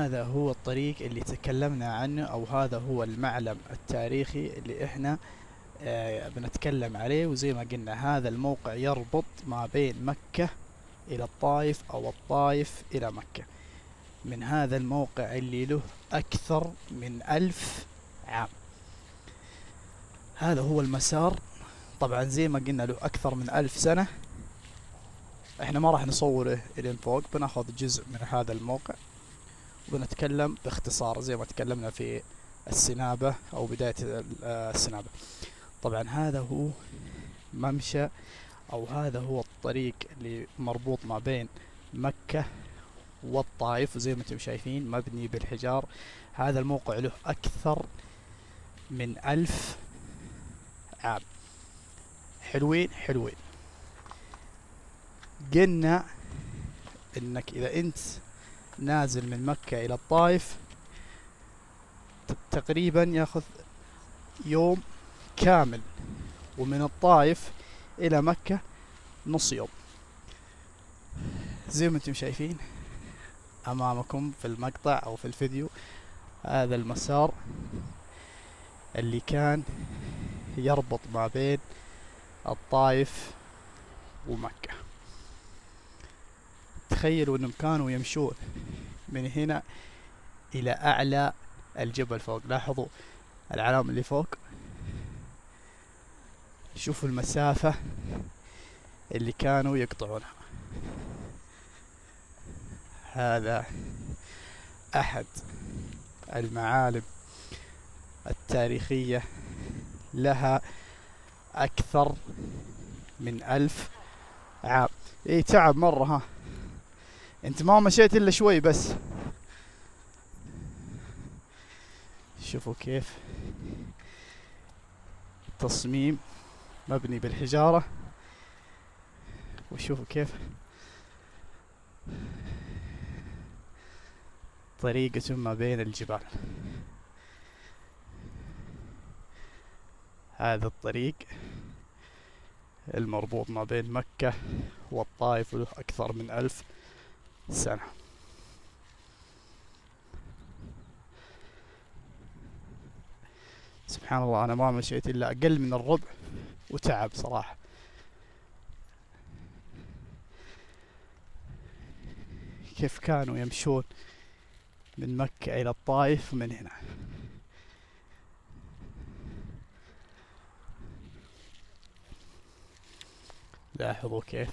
هذا هو الطريق اللي تكلمنا عنه، أو هذا هو المعلم التاريخي اللي إحنا بنتكلم عليه. وزي ما قلنا هذا الموقع يربط ما بين مكة إلى الطائف أو الطائف إلى مكة، من هذا الموقع اللي له أكثر من 1000 عام. هذا هو المسار. طبعا زي ما قلنا له أكثر من 1000 سنة. احنا ما راح نصوره إلين فوق، بناخذ جزء من هذا الموقع وبنتكلم باختصار زي ما تكلمنا في السنابة أو بداية السنابة. طبعا هذا هو ممشى، أو هذا هو الطريق اللي مربوط ما بين مكة والطائف، وزي ما انتم شايفين مبني بالحجار. هذا الموقع له أكثر من 1000 عام. حلوين حلوين. قلنا انك اذا انت نازل من مكة الى الطائف تقريبا ياخذ يوم كامل، ومن الطائف الى مكة نص يوم. زي ما انتم شايفين امامكم في المقطع او في الفيديو، هذا المسار اللي كان يربط ما بين الطائف ومكة. تخيلوا انهم كانوا يمشون من هنا الى اعلى الجبل فوق. لاحظوا العلامة اللي فوق، شوفوا المسافة اللي كانوا يقطعونها. هذا احد المعالم التاريخية لها اكثر من 1000 عام. ايه تعب مرة، ها انت ما مشيت الا شوي بس. شوفوا كيف تصميم مبني بالحجارة، وشوفوا كيف طريقة ما بين الجبال. هذا الطريق المربوط ما بين مكة والطائف له أكثر من 1000 سنة. سبحان الله، أنا ما مشيت إلا أقل من الربع وتعب صراحة. كيف كانوا يمشون من مكة إلى الطائف من هنا. لاحظوا كيف،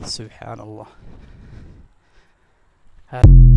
سبحان الله. هذا